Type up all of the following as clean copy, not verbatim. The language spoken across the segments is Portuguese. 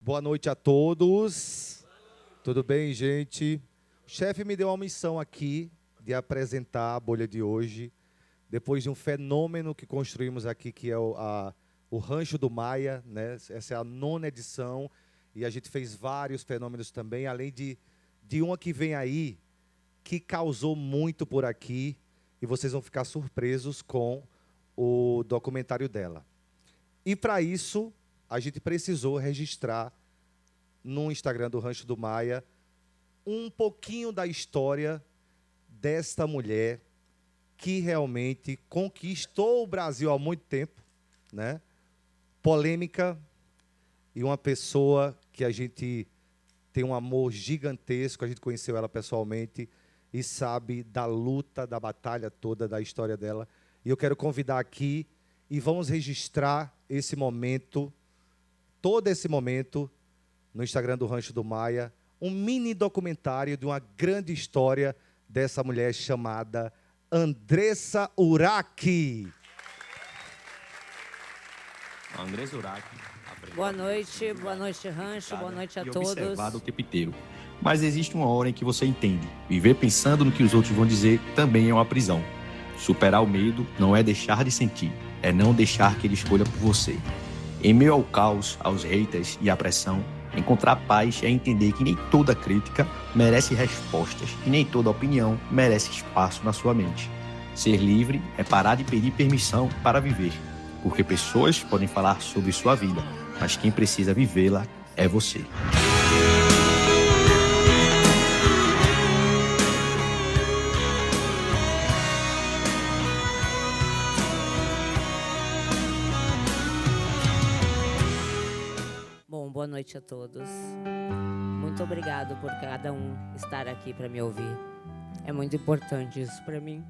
Boa noite a todos. Tudo bem, gente? O chefe me deu uma missão aqui de apresentar a bolha de hoje, depois de um fenômeno que construímos aqui, que é o Rancho do Maia, né? Essa é a 9ª edição, e a gente fez vários fenômenos também, além de uma que vem aí, que causou muito por aqui, e vocês vão ficar surpresos com o documentário dela. E para isso, a gente precisou registrar no Instagram do Rancho do Maia um pouquinho da história desta mulher que realmente conquistou o Brasil há muito tempo, né? Polêmica, e uma pessoa que a gente tem um amor gigantesco, a gente conheceu ela pessoalmente e sabe da luta, da batalha toda, da história dela. E eu quero convidar aqui e vamos registrar esse momento, todo esse momento, no Instagram do Rancho do Maia, um mini documentário de uma grande história dessa mulher chamada Andressa Urach. Andressa Urach. Boa noite, Rancho, boa noite a todos. Observado o tempo inteiro. Mas existe uma hora em que você entende. Viver pensando no que os outros vão dizer também é uma prisão. Superar o medo não é deixar de sentir, é não deixar que ele escolha por você. Em meio ao caos, aos haters e à pressão, encontrar paz é entender que nem toda crítica merece respostas e nem toda opinião merece espaço na sua mente. Ser livre é parar de pedir permissão para viver, porque pessoas podem falar sobre sua vida, mas quem precisa vivê-la é você. Bom, boa noite a todos. Muito obrigado por cada um estar aqui para me ouvir. É muito importante isso para mim.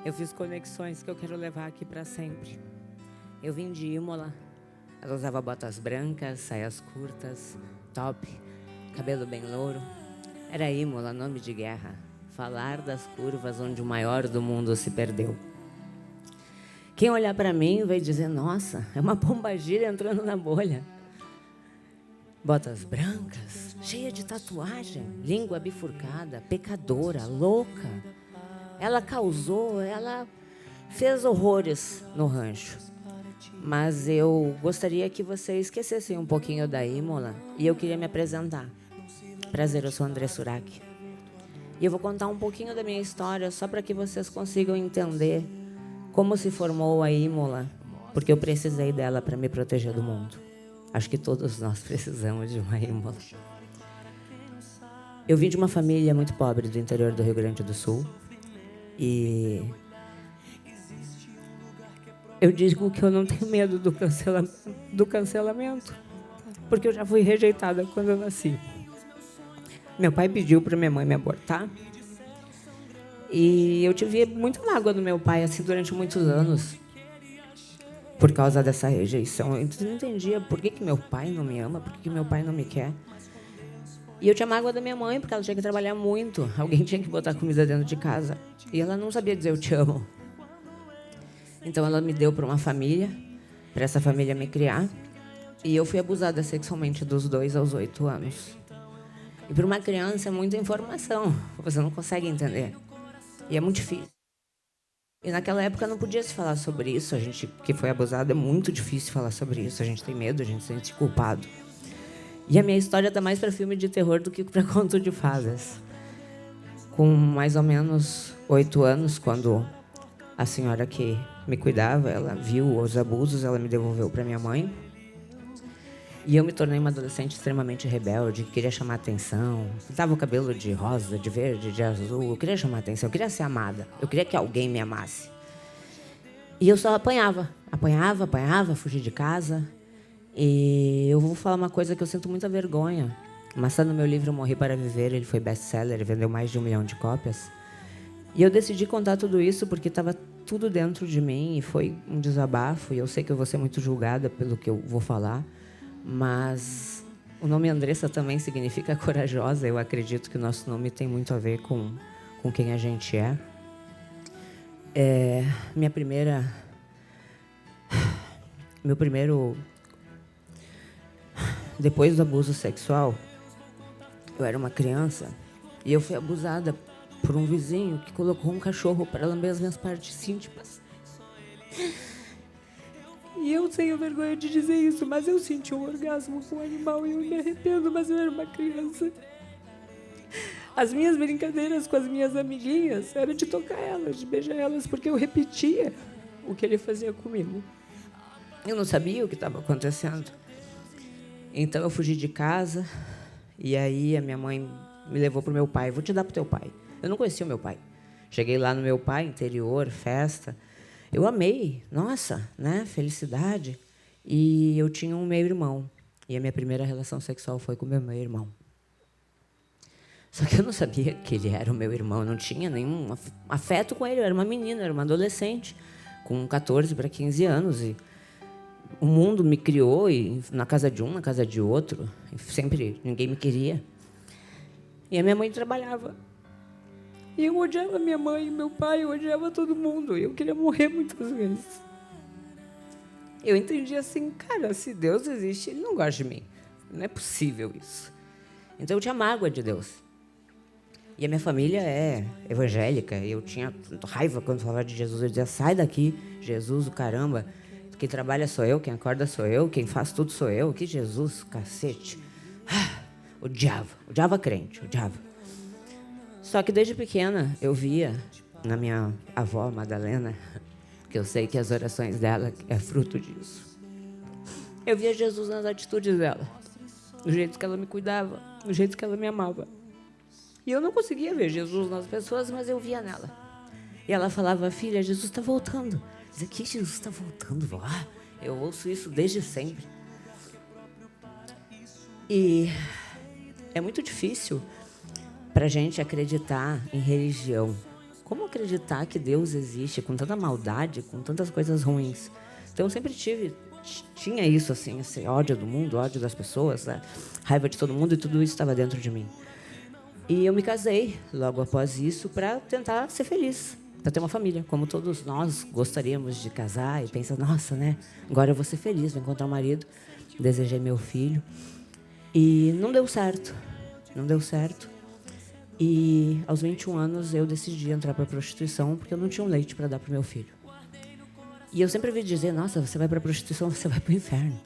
Eu fiz conexões que eu quero levar aqui para sempre. Eu vim de Imola. Ela usava botas brancas, saias curtas, top, cabelo bem louro. Era Imola, nome de guerra. Falar das curvas onde o maior do mundo se perdeu. Quem olhar para mim vai dizer, nossa, é uma pombagira entrando na bolha. Botas brancas, cheia de tatuagem, língua bifurcada, pecadora, louca. Ela fez horrores no rancho. Mas eu gostaria que vocês esquecessem um pouquinho da Imola e eu queria me apresentar. Prazer, eu sou Andressa Urach. E eu vou contar um pouquinho da minha história só para que vocês consigam entender como se formou a Imola, porque eu precisei dela para me proteger do mundo. Acho que todos nós precisamos de uma Imola. Eu vim de uma família muito pobre do interior do Rio Grande do Sul. E eu digo que eu não tenho medo do cancelamento, porque eu já fui rejeitada quando eu nasci. Meu pai pediu para minha mãe me abortar. E eu tive muita mágoa do meu pai assim, durante muitos anos, por causa dessa rejeição. Eu não entendia por que meu pai não me ama, por que meu pai não me quer. E eu tinha mágoa da minha mãe, porque ela tinha que trabalhar muito. Alguém tinha que botar comida dentro de casa. E ela não sabia dizer eu te amo. Então ela me deu para uma família, para essa família me criar. E eu fui abusada sexualmente dos 2 aos 8 anos. E para uma criança é muita informação, você não consegue entender. E é muito difícil. E naquela época não podia se falar sobre isso. A gente que foi abusado é muito difícil falar sobre isso. A gente tem medo, a gente se sente culpado. E a minha história tá mais para filme de terror do que para conto de fadas. Com mais ou menos 8 anos, quando a senhora que me cuidava, ela viu os abusos, ela me devolveu para minha mãe. E eu me tornei uma adolescente extremamente rebelde, que queria chamar atenção. Pintava o cabelo de rosa, de verde, de azul. Eu queria chamar atenção, eu queria ser amada. Eu queria que alguém me amasse. E eu só apanhava. Apanhava, fugia de casa. E eu vou falar uma coisa que eu sinto muita vergonha. Mas está no meu livro Morri para Viver, ele foi best-seller, vendeu mais de 1 milhão de cópias. E eu decidi contar tudo isso porque estava tudo dentro de mim e foi um desabafo. E eu sei que eu vou ser muito julgada pelo que eu vou falar. Mas o nome Andressa também significa corajosa. Eu acredito que o nosso nome tem muito a ver com quem a gente é. Meu primeiro depois do abuso sexual, eu era uma criança e eu fui abusada por um vizinho que colocou um cachorro para lamber as minhas partes íntimas. E eu tenho vergonha de dizer isso, mas eu senti um orgasmo com o animal e eu me arrependo, mas eu era uma criança. As minhas brincadeiras com as minhas amiguinhas era de tocar elas, de beijar elas, porque eu repetia o que ele fazia comigo. Eu não sabia o que estava acontecendo. Então eu fugi de casa e aí a minha mãe me levou para o meu pai. Vou te dar para o teu pai. Eu não conhecia o meu pai. Cheguei lá no meu pai, interior, festa. Eu amei, nossa, né? Felicidade. E eu tinha um meio-irmão. E a minha primeira relação sexual foi com o meu meio-irmão. Só que eu não sabia que ele era o meu irmão. Eu não tinha nenhum afeto com ele. Eu era uma menina, era uma adolescente, com 14 para 15 anos. E o mundo me criou, e na casa de um, na casa de outro. Sempre ninguém me queria. E a minha mãe trabalhava. E eu odiava minha mãe e meu pai, eu odiava todo mundo. E eu queria morrer muitas vezes. Eu entendi assim, cara, se Deus existe, Ele não gosta de mim. Não é possível isso. Então eu tinha mágoa de Deus. E a minha família é evangélica. E eu tinha raiva quando falava de Jesus. Eu dizia, sai daqui, Jesus, o caramba. Quem trabalha sou eu, quem acorda sou eu, quem faz tudo sou eu. Que Jesus, cacete. Odiava crente, odiava. Só que desde pequena eu via na minha avó, Madalena, que eu sei que as orações dela é fruto disso. Eu via Jesus nas atitudes dela, no jeito que ela me cuidava, no jeito que ela me amava. E eu não conseguia ver Jesus nas pessoas, mas eu via nela. E ela falava, filha, Jesus está voltando. Eu dizia, que Jesus está voltando, vó? Eu ouço isso desde sempre. E é muito difícil para a gente acreditar em religião. Como acreditar que Deus existe com tanta maldade, com tantas coisas ruins? Então eu sempre tinha isso assim, esse ódio do mundo, ódio das pessoas, né? Raiva de todo mundo, e tudo isso estava dentro de mim. E eu me casei logo após isso para tentar ser feliz, para ter uma família, como todos nós gostaríamos de casar e pensar, nossa, né? Agora eu vou ser feliz, vou encontrar um marido. Desejei meu filho e não deu certo. E aos 21 anos eu decidi entrar para a prostituição porque eu não tinha um leite para dar para o meu filho. E eu sempre ouvi dizer, nossa, você vai para a prostituição, você vai para o inferno.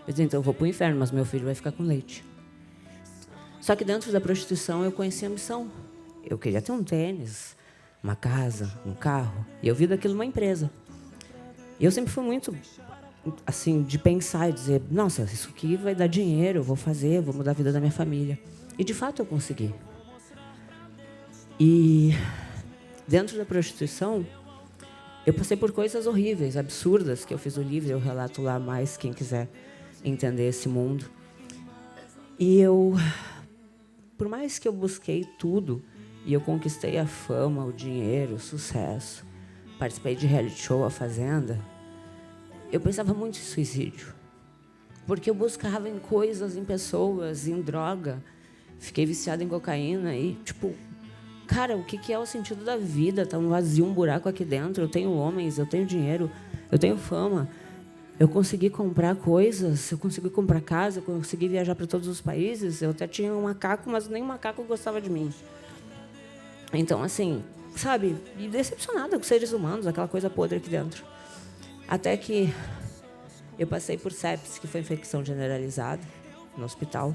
Eu disse, então eu vou para o inferno, mas meu filho vai ficar com leite. Só que dentro da prostituição eu conheci a missão. Eu queria ter um tênis, uma casa, um carro. E eu vi daquilo uma empresa. E eu sempre fui muito, assim, de pensar e dizer, nossa, isso aqui vai dar dinheiro, eu vou fazer, eu vou mudar a vida da minha família. E de fato eu consegui. E dentro da prostituição, eu passei por coisas horríveis, absurdas, que eu fiz o livro, eu relato lá mais, quem quiser entender esse mundo. E eu, por mais que eu busquei tudo, e eu conquistei a fama, o dinheiro, o sucesso, participei de reality show, A Fazenda, eu pensava muito em suicídio. Porque eu buscava em coisas, em pessoas, em droga. Fiquei viciada em cocaína e, tipo, cara, o que é o sentido da vida? Tá um vazio, um buraco aqui dentro. Eu tenho homens, eu tenho dinheiro, eu tenho fama. Eu consegui comprar coisas, eu consegui comprar casa, eu consegui viajar para todos os países. Eu até tinha um macaco, mas nem o macaco gostava de mim. Então, assim, sabe? E decepcionada com seres humanos, aquela coisa podre aqui dentro. Até que eu passei por sepsis, que foi infecção generalizada, no hospital.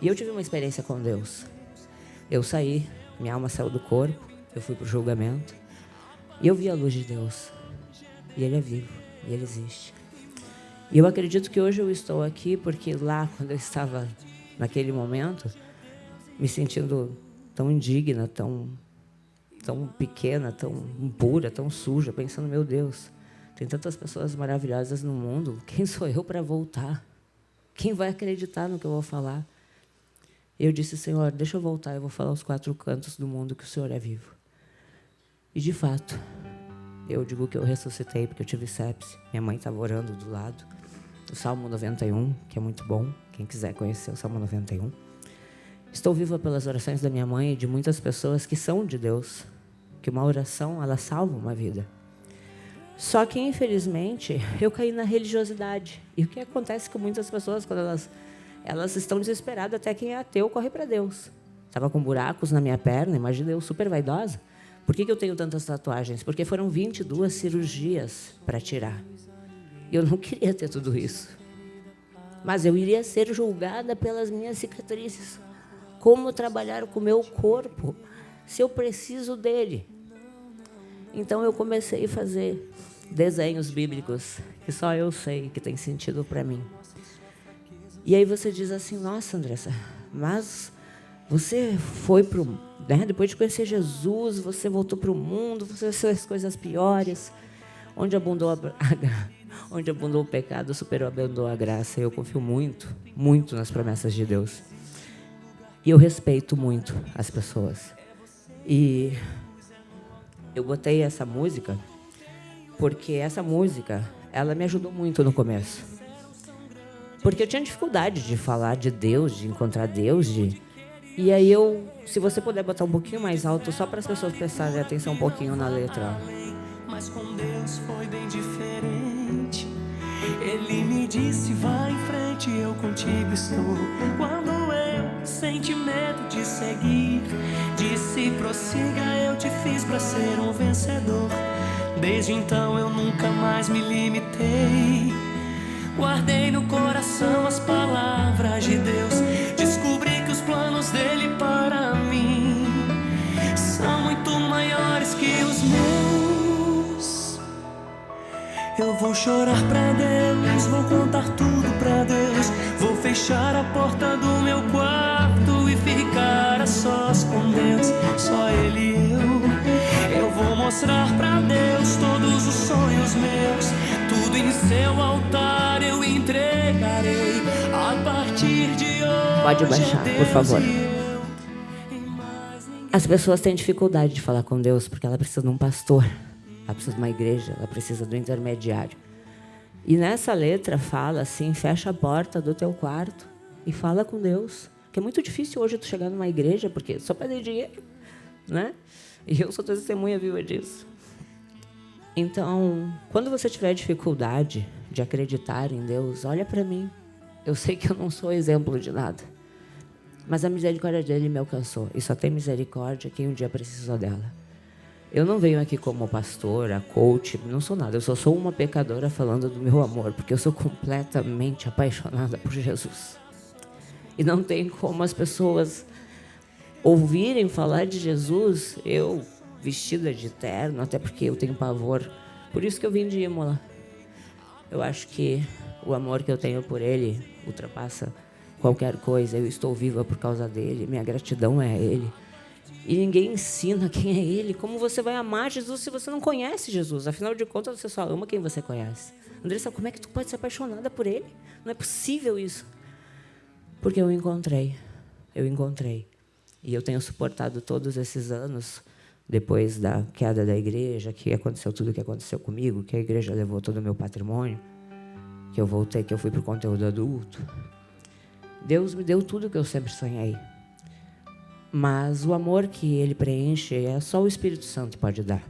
E eu tive uma experiência com Deus. Eu saí, minha alma saiu do corpo, eu fui para o julgamento. E eu vi a luz de Deus. E Ele é vivo, e Ele existe. E eu acredito que hoje eu estou aqui porque lá, quando eu estava naquele momento, me sentindo tão indigna, tão pequena, tão impura, tão suja, pensando, meu Deus, tem tantas pessoas maravilhosas no mundo, quem sou eu para voltar? Quem vai acreditar no que eu vou falar? Eu disse, Senhor, deixa eu voltar, eu vou falar aos 4 cantos do mundo que o Senhor é vivo. E, de fato, eu digo que eu ressuscitei porque eu tive sepse. Minha mãe estava orando do lado. O Salmo 91, que é muito bom, quem quiser conhecer o Salmo 91. Estou viva pelas orações da minha mãe e de muitas pessoas que são de Deus, que uma oração, ela salva uma vida. Só que, infelizmente, eu caí na religiosidade. E o que acontece com muitas pessoas quando elas elas estão desesperadas, até quem é ateu corre para Deus. Estava com buracos na minha perna, imagina eu super vaidosa. Por que eu tenho tantas tatuagens? Porque foram 22 cirurgias para tirar. Eu não queria ter tudo isso. Mas eu iria ser julgada pelas minhas cicatrizes. Como trabalhar com o meu corpo se eu preciso dele? Então eu comecei a fazer desenhos bíblicos que só eu sei que tem sentido para mim. E aí você diz assim, nossa, Andressa, mas você foi para o... depois de conhecer Jesus, você voltou para o mundo, você fez coisas piores. Onde abundou o pecado, superabundou a graça. Eu confio muito, muito nas promessas de Deus. E eu respeito muito as pessoas. E eu botei essa música porque essa música, ela me ajudou muito no começo. Porque eu tinha dificuldade de falar de Deus, de encontrar Deus, E aí se você puder botar um pouquinho mais alto, só para as pessoas prestarem atenção um pouquinho na letra. Mas com Deus foi bem diferente. Ele me disse, vai em frente, eu contigo estou. Quando eu senti medo de seguir, disse, prossiga, eu te fiz pra ser um vencedor. Desde então eu nunca mais me limitei. Guardei no coração as palavras de Deus. Descobri que os planos dele para mim são muito maiores que os meus. Eu vou chorar pra Deus, vou contar tudo pra Deus. Vou fechar a porta do meu quarto e ficar a sós com Deus, só Ele e eu. Eu vou mostrar pra Deus todos os sonhos meus. Tudo em seu altar eu entregarei. A partir de hoje. Pode baixar, por favor. As pessoas têm dificuldade de falar com Deus porque ela precisa de um pastor, ela precisa de uma igreja, ela precisa do intermediário. E nessa letra fala assim, fecha a porta do teu quarto e fala com Deus. Que é muito difícil hoje tu chegar numa igreja porque só pede dinheiro, né? E eu sou testemunha viva disso. Então, quando você tiver dificuldade de acreditar em Deus, olha para mim. Eu sei que eu não sou exemplo de nada, mas a misericórdia dele me alcançou. E só tem misericórdia quem um dia precisou dela. Eu não venho aqui como pastora, coach, não sou nada. Eu só sou uma pecadora falando do meu amor, porque eu sou completamente apaixonada por Jesus. E não tem como as pessoas ouvirem falar de Jesus, eu vestida de terno, até porque eu tenho pavor. Por isso que eu vim de Imola. Eu acho que o amor que eu tenho por ele ultrapassa qualquer coisa. Eu estou viva por causa dele, minha gratidão é a ele. E ninguém ensina quem é ele. Como você vai amar Jesus se você não conhece Jesus? Afinal de contas, você só ama quem você conhece. Andressa, como é que tu pode ser apaixonada por ele? Não é possível isso. Porque eu encontrei. E eu tenho suportado todos esses anos, depois da queda da igreja, que aconteceu tudo o que aconteceu comigo, que a igreja levou todo o meu patrimônio, que eu voltei, que eu fui para o conteúdo adulto. Deus me deu tudo o que eu sempre sonhei. Mas o amor que ele preenche é só o Espírito Santo pode dar.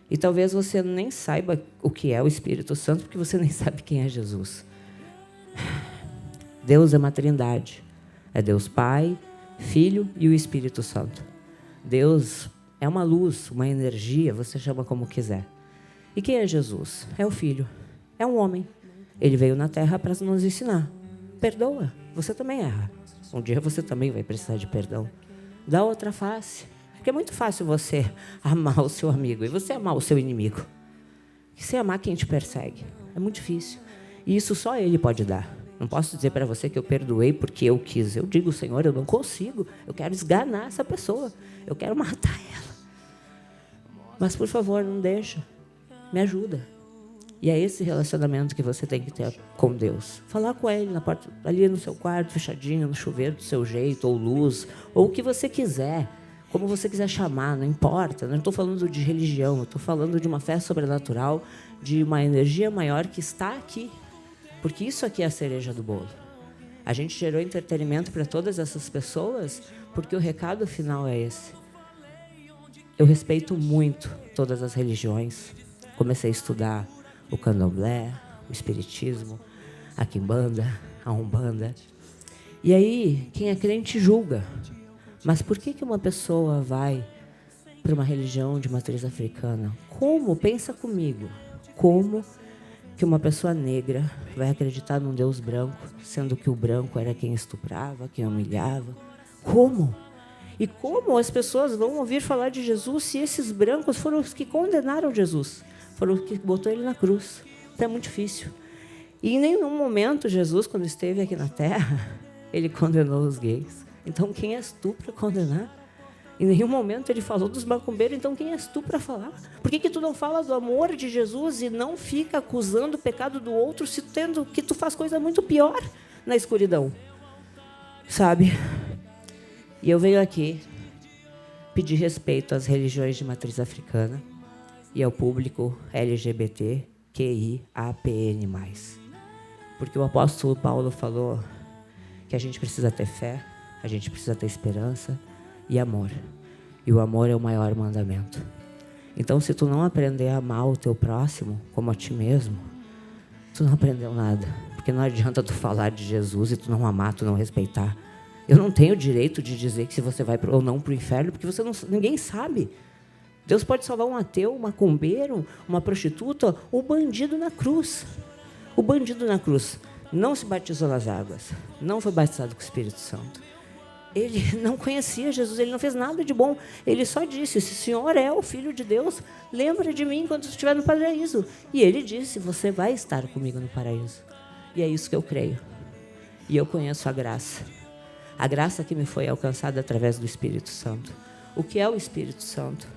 E talvez você nem saiba o que é o Espírito Santo, porque você nem sabe quem é Jesus. Deus é uma trindade. É Deus Pai, Filho e o Espírito Santo. Deus é uma luz, uma energia, você chama como quiser. E quem é Jesus? É o Filho. É um homem. Ele veio na Terra para nos ensinar. Perdoa, você também erra. Um dia você também vai precisar de perdão. Dá outra face. Porque é muito fácil você amar o seu amigo e você amar o seu inimigo. E você amar quem te persegue. É muito difícil. E isso só Ele pode dar. Não posso dizer para você que eu perdoei porque eu quis. Eu digo, Senhor, eu não consigo. Eu quero esganar essa pessoa. Eu quero matar ela. Mas, por favor, não deixa. Me ajuda. E é esse relacionamento que você tem que ter com Deus. Falar com Ele na porta, ali no seu quarto, fechadinho, no chuveiro do seu jeito, ou luz, ou o que você quiser, como você quiser chamar, não importa. Não estou falando de religião, eu estou falando de uma fé sobrenatural, de uma energia maior que está aqui. Porque isso aqui é a cereja do bolo. A gente gerou entretenimento para todas essas pessoas porque o recado final é esse. Eu respeito muito todas as religiões. Comecei a estudar o candomblé, o espiritismo, a quimbanda, a umbanda. E aí, quem é crente julga. Mas por que uma pessoa vai para uma religião de matriz africana? Como? Pensa comigo. Como que uma pessoa negra vai acreditar num Deus branco, sendo que o branco era quem estuprava, quem humilhava? Como? E como as pessoas vão ouvir falar de Jesus se esses brancos foram os que condenaram Jesus? Foram os que botou ele na cruz. Então é muito difícil. E em nenhum momento Jesus, quando esteve aqui na Terra, ele condenou os gays. Então quem és tu para condenar? Em nenhum momento ele falou dos macumbeiros, então quem és tu para falar? Por que tu não fala do amor de Jesus e não fica acusando o pecado do outro, se tendo que tu faz coisa muito pior na escuridão? Sabe? E eu venho aqui pedir respeito às religiões de matriz africana e ao público LGBTQIAPN+. Porque o apóstolo Paulo falou que a gente precisa ter fé, a gente precisa ter esperança e amor. E o amor é o maior mandamento. Então, se tu não aprender a amar o teu próximo como a ti mesmo, tu não aprendeu nada. Porque não adianta tu falar de Jesus e tu não amar, tu não respeitar. Eu não tenho o direito de dizer que se você vai ou não para o inferno, porque ninguém sabe. Deus pode salvar um ateu, um macumbeiro, uma prostituta, o bandido na cruz. O bandido na cruz não se batizou nas águas, não foi batizado com o Espírito Santo. Ele não conhecia Jesus, ele não fez nada de bom. Ele só disse, se o Senhor é o Filho de Deus, lembra de mim quando estiver no paraíso. E ele disse, você vai estar comigo no paraíso. E é isso que eu creio. E eu conheço a graça. A graça que me foi alcançada através do Espírito Santo. O que é o Espírito Santo?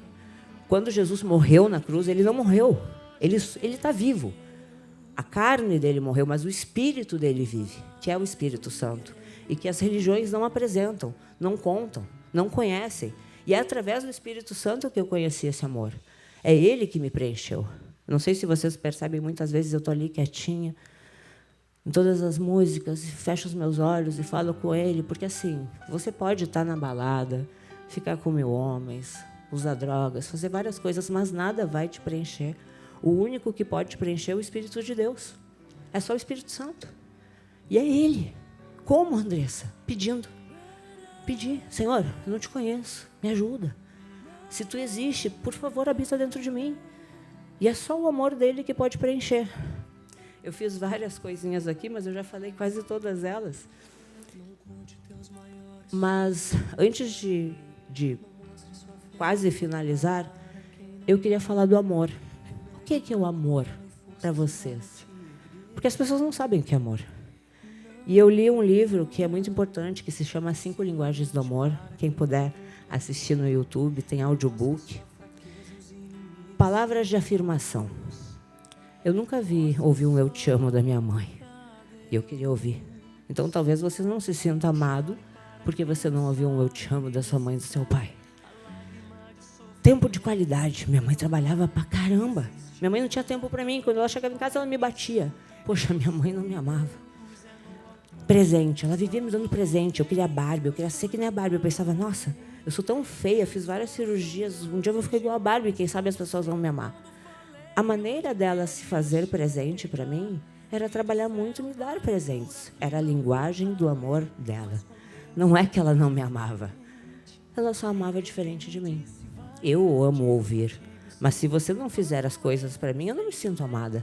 Quando Jesus morreu na cruz, ele não morreu. Ele está vivo. A carne dele morreu, mas o Espírito dele vive, que é o Espírito Santo. E que as religiões não apresentam, não contam, não conhecem. E é através do Espírito Santo que eu conheci esse amor. É ele que me preencheu. Não sei se vocês percebem, muitas vezes eu estou ali quietinha, em todas as músicas, e fecho os meus olhos e falo com ele, porque assim, você pode estar na balada, ficar com 1000 homens, usar drogas, fazer várias coisas, mas nada vai te preencher. O único que pode te preencher é o Espírito de Deus. É só o Espírito Santo. E é ele. Como, Andressa? Pedindo. Pedir, Senhor, eu não te conheço, me ajuda. Se tu existe, por favor, habita dentro de mim. E é só o amor dele que pode preencher. Eu fiz várias coisinhas aqui, mas eu já falei quase todas elas. Mas, antes de quase finalizar, eu queria falar do amor. O que é o amor para vocês? Porque as pessoas não sabem o que é amor. E eu li um livro que é muito importante, que se chama 5 Linguagens do Amor. Quem puder assistir no YouTube, tem audiobook. Palavras de afirmação. Eu nunca ouvi um eu te amo da minha mãe. E eu queria ouvir. Então, talvez você não se sinta amado porque você não ouviu um eu te amo da sua mãe e do seu pai. Tempo de qualidade. Minha mãe trabalhava pra caramba. Minha mãe não tinha tempo para mim. Quando ela chegava em casa, ela me batia. Poxa, minha mãe não me amava. Presente, ela vivia me dando presente. Eu queria Barbie, eu queria ser que nem a Barbie. Eu pensava, nossa, eu sou tão feia, fiz várias cirurgias, um dia eu vou ficar igual a Barbie, quem sabe as pessoas vão me amar. A maneira dela se fazer presente para mim era trabalhar muito e me dar presentes. Era a linguagem do amor dela. Não é que ela não me amava, ela só amava diferente de mim. Eu amo ouvir, mas se você não fizer as coisas para mim, eu não me sinto amada.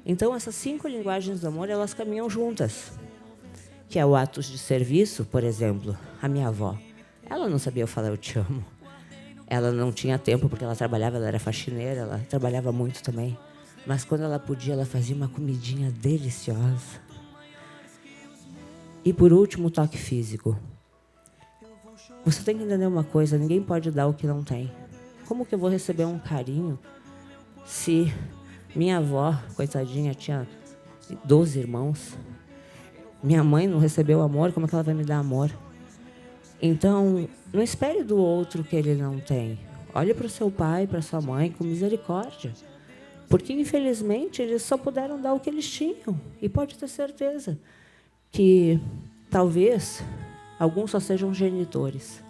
Então, essas 5 linguagens do amor, elas caminham juntas. Que é o atos de serviço, por exemplo. A minha avó, ela não sabia falar eu te amo. Ela não tinha tempo porque ela trabalhava, ela era faxineira, ela trabalhava muito também. Mas quando ela podia, ela fazia uma comidinha deliciosa. E por último, o toque físico. Você tem que entender uma coisa, ninguém pode dar o que não tem. Como que eu vou receber um carinho se minha avó, coitadinha, tinha 12 irmãos? Minha mãe não recebeu amor, como é que ela vai me dar amor? Então, não espere do outro que ele não tem. Olhe para o seu pai, para sua mãe, com misericórdia. Porque, infelizmente, eles só puderam dar o que eles tinham. E pode ter certeza que, talvez, alguns só sejam genitores.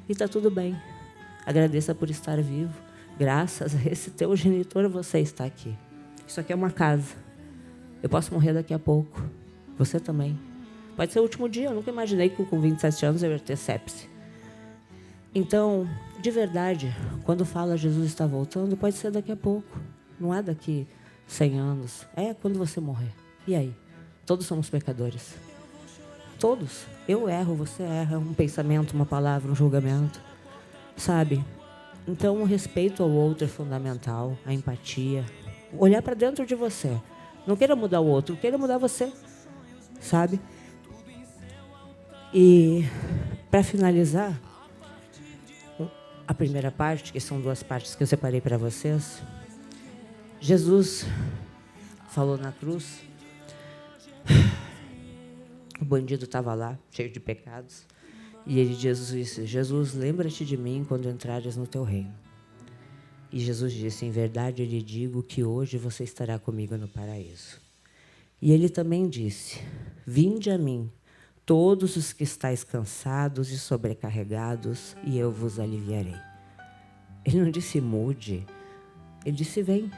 E está tudo bem. Agradeça por estar vivo. Graças a esse teu genitor, você está aqui. Isso aqui é uma casa. Eu posso morrer daqui a pouco. Você também. Pode ser o último dia. Eu nunca imaginei que com 27 anos eu ia ter sepse. Então, de verdade, quando fala Jesus está voltando, pode ser daqui a pouco. Não é daqui 100 anos. É quando você morrer. E aí? Todos somos pecadores. Todos. Eu erro, você erra. Um pensamento, uma palavra, um julgamento. Sabe? Então, o respeito ao outro é fundamental. A empatia. Olhar para dentro de você. Não queira mudar o outro, queira mudar você. Sabe? E, para finalizar, a primeira parte, que são 2 partes que eu separei para vocês. Jesus falou na cruz. O bandido estava lá, cheio de pecados. E Jesus disse: Jesus, lembra-te de mim quando entrares no teu reino. E Jesus disse: em verdade eu lhe digo que hoje você estará comigo no paraíso. E ele também disse: vinde a mim, todos os que estáis cansados e sobrecarregados, e eu vos aliviarei. Ele não disse mude, ele disse vem,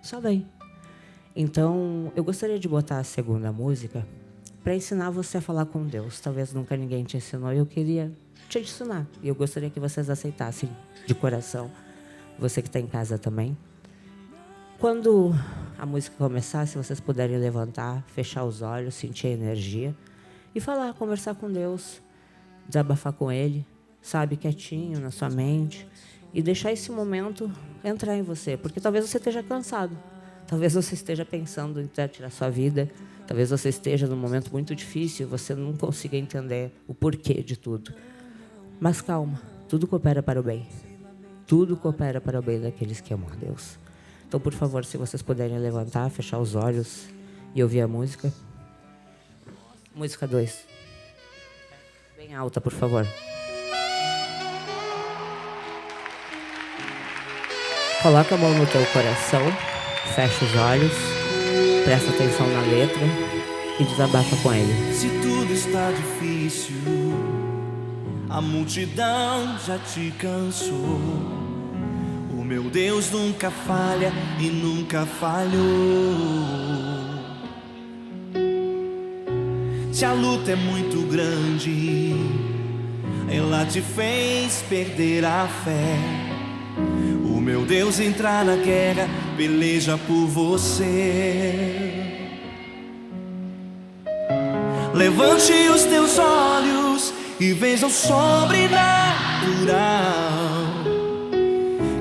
só vem. Então, eu gostaria de botar a segunda música para ensinar você a falar com Deus. Talvez nunca ninguém te ensinou, eu queria te ensinar. E eu gostaria que vocês aceitassem de coração, você que está em casa também. Quando a música começar, se vocês puderem levantar, fechar os olhos, sentir a energia e falar, conversar com Deus, desabafar com Ele, sabe, quietinho na sua mente, e deixar esse momento entrar em você, porque talvez você esteja cansado, talvez você esteja pensando em tirar sua vida, talvez você esteja num momento muito difícil, você não consiga entender o porquê de tudo. Mas calma, tudo coopera para o bem. Tudo coopera para o bem daqueles que amam a Deus. Então, por favor, se vocês puderem levantar, fechar os olhos e ouvir a música. Música 2. Bem alta, por favor. Coloca a mão no teu coração, fecha os olhos, presta atenção na letra e desabafa com ele. Se tudo está difícil, a multidão já te cansou. O meu Deus nunca falha e nunca falhou. Se a luta é muito grande, ela te fez perder a fé. O meu Deus entra na guerra, peleja por você. Levante os teus olhos e veja o sobrenatural.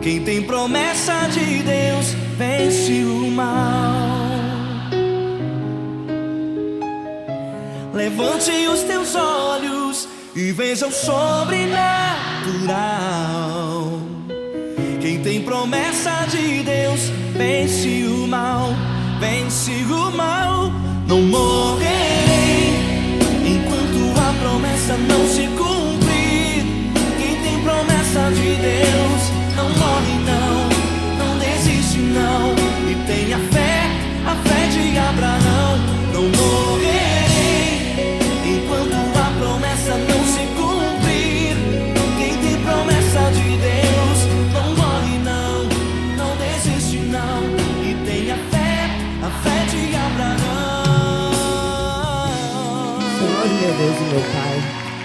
Quem tem promessa de Deus vence o mal. Levante os teus olhos e veja o sobrenatural. Quem tem promessa de Deus vence o mal, vence o mal. Não morrerei enquanto a promessa não se cumprir. Quem tem promessa de Deus não morre não, não desiste não. E tenha fé, a fé de Abraão. Não morrerei enquanto a promessa não se cumprir. Quem tem promessa de Deus não morre não, não desiste não. E tenha fé, a fé de Abraão. Senhor, meu Deus e meu Pai,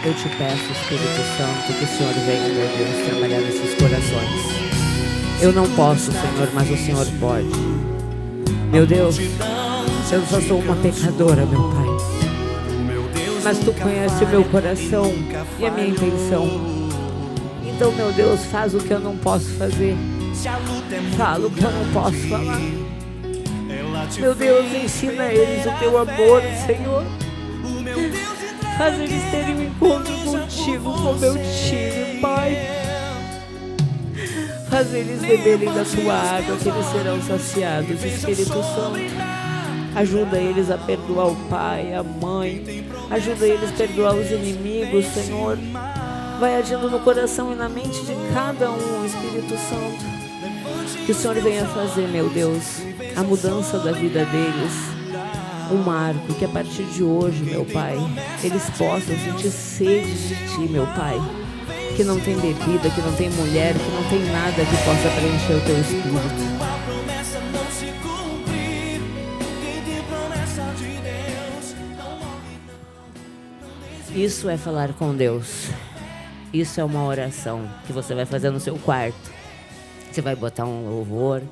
eu te peço, Espírito Santo, que o Senhor venha, meu Deus, trabalhar nesses corações. Eu não posso, Senhor, mas o Senhor pode. Meu Deus, eu só sou uma pecadora, meu Pai. Mas Tu conheces o meu coração e a minha intenção. Então, meu Deus, faz o que eu não posso fazer. Fala o que eu não posso falar. Meu Deus, ensina a eles o Teu amor, Senhor. Faz eles terem um encontro contigo, como eu tive, Pai. Faz eles beberem da Tua água, que eles serão saciados. Espírito Santo, ajuda eles a perdoar o pai, a mãe. Ajuda eles a perdoar os inimigos, Senhor. Vai agindo no coração e na mente de cada um, Espírito Santo. Que o Senhor venha fazer, meu Deus, a mudança da vida deles. Um marco, que a partir de hoje, meu Pai, eles possam sentir sede de Ti, meu Pai. Que não tem bebida, que não tem mulher, que não tem nada que possa preencher o Teu Espírito. Isso é falar com Deus. Isso é uma oração que você vai fazer no seu quarto. Você vai botar um louvor.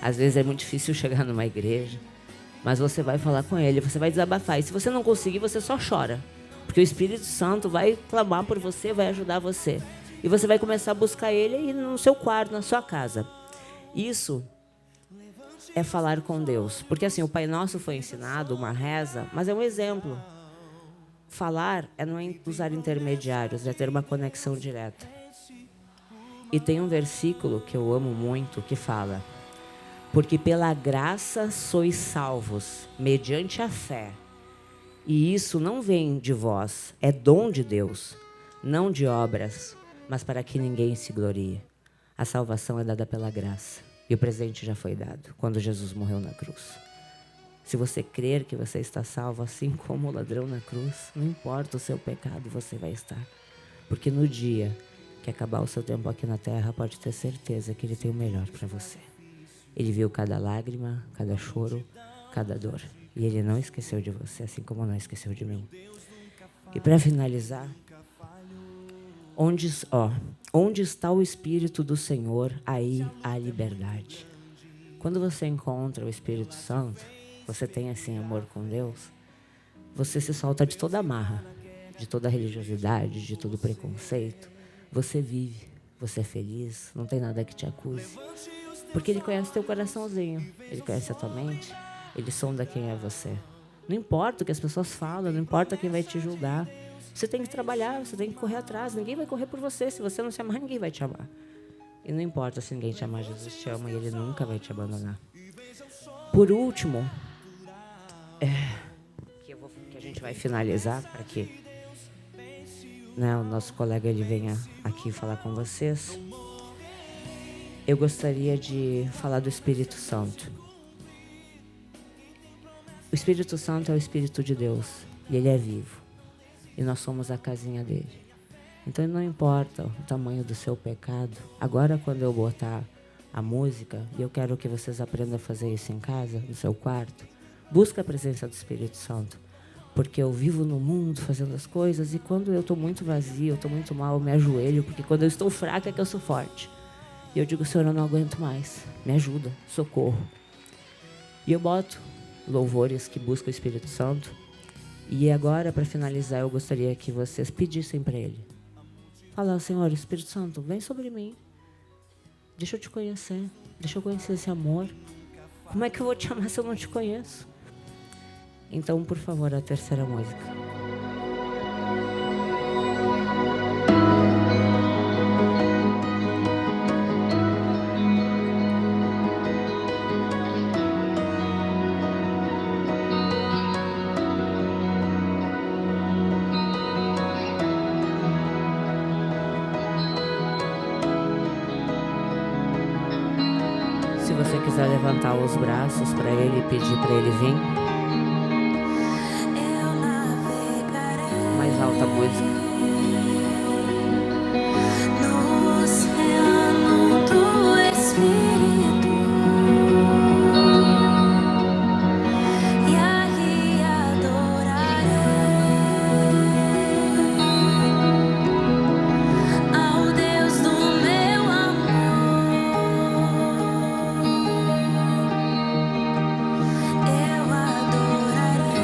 Às vezes é muito difícil chegar numa igreja, mas você vai falar com Ele, você vai desabafar. E se você não conseguir, você só chora. Porque o Espírito Santo vai clamar por você, vai ajudar você. E você vai começar a buscar Ele aí no seu quarto, na sua casa. Isso é falar com Deus. Porque assim, o Pai Nosso foi ensinado, uma reza, mas é um exemplo. Falar é não usar intermediários, é ter uma conexão direta. E tem um versículo que eu amo muito que fala: porque pela graça sois salvos, mediante a fé. E isso não vem de vós, é dom de Deus, não de obras, mas para que ninguém se glorie. A salvação é dada pela graça. E o presente já foi dado, quando Jesus morreu na cruz. Se você crer que você está salvo, assim como o ladrão na cruz, não importa o seu pecado, você vai estar. Porque no dia que acabar o seu tempo aqui na terra, pode ter certeza que Ele tem o melhor para você. Ele viu cada lágrima, cada choro, cada dor. E Ele não esqueceu de você, assim como não esqueceu de mim. E para finalizar, onde está o Espírito do Senhor, aí há liberdade. Quando você encontra o Espírito Santo, você tem assim amor com Deus, você se solta de toda amarra, de toda religiosidade, de todo preconceito. Você vive, você é feliz, não tem nada que te acuse. Porque Ele conhece teu coraçãozinho, Ele conhece a tua mente, Ele sonda quem é você. Não importa o que as pessoas falam, não importa quem vai te julgar. Você tem que trabalhar, você tem que correr atrás. Ninguém vai correr por você. Se você não se amar, ninguém vai te amar. E não importa se ninguém te amar, Jesus te ama e Ele nunca vai te abandonar. Por último, que a gente vai finalizar para que o nosso colega ele venha aqui falar com vocês. Eu gostaria de falar do Espírito Santo. O Espírito Santo é o Espírito de Deus e Ele é vivo. E nós somos a casinha dele. Então não importa o tamanho do seu pecado. Agora quando eu botar a música, e eu quero que vocês aprendam a fazer isso em casa, no seu quarto, busca a presença do Espírito Santo. Porque eu vivo no mundo fazendo as coisas e quando eu estou muito vazio, eu estou muito mal, eu me ajoelho. Porque quando eu estou fraca é que eu sou forte. E eu digo, Senhor, eu não aguento mais. Me ajuda, socorro. E eu boto louvores que buscam o Espírito Santo. E agora, para finalizar, eu gostaria que vocês pedissem para Ele. Fala, Senhor, Espírito Santo, vem sobre mim. Deixa eu te conhecer. Deixa eu conhecer esse amor. Como é que eu vou te amar se eu não te conheço? Então, por favor, a terceira música. Se você quiser levantar os braços para Ele e pedir para Ele vir. Mais alta a música. No oceano do Espírito, e aí adorarei ao Deus do meu amor. Eu adorarei.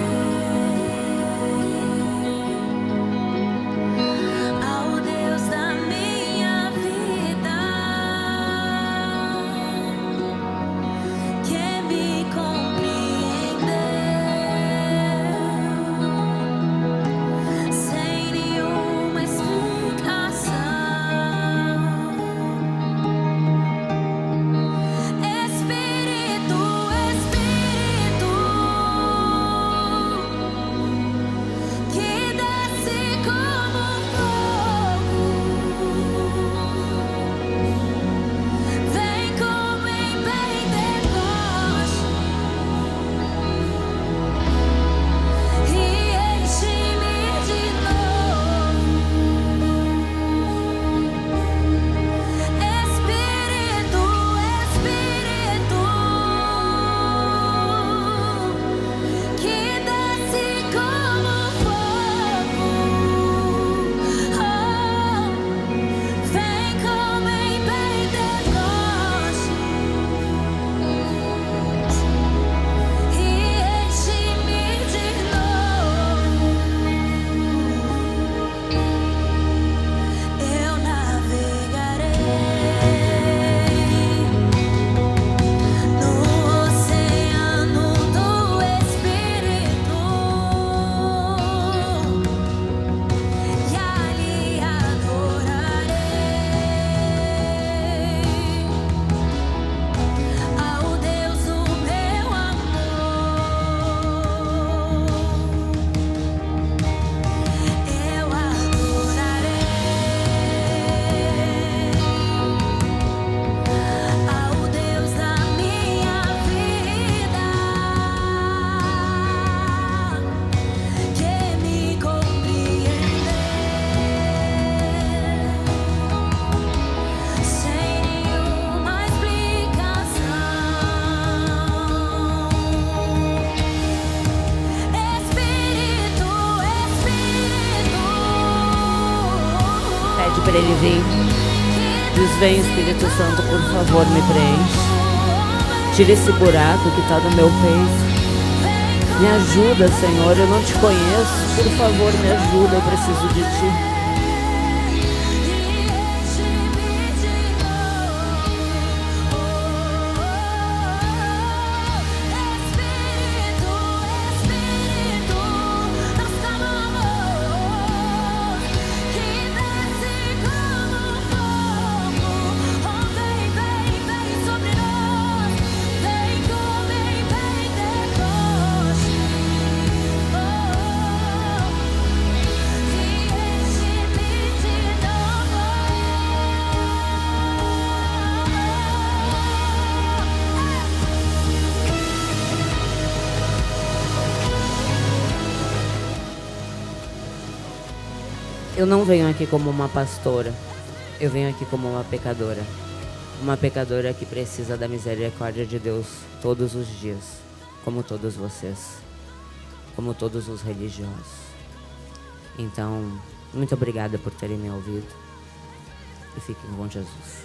pede para ele vir. Diz: vem, Espírito Santo, por favor, me preenche. Tira esse buraco que está no meu peito. Me ajuda, Senhor, eu não te conheço. Por favor, me ajuda, eu preciso de ti. Eu não venho aqui como uma pastora, eu venho aqui como uma pecadora. Uma pecadora que precisa da misericórdia de Deus todos os dias, como todos vocês, como todos os religiosos. Então, muito obrigada por terem me ouvido e fiquem com Jesus.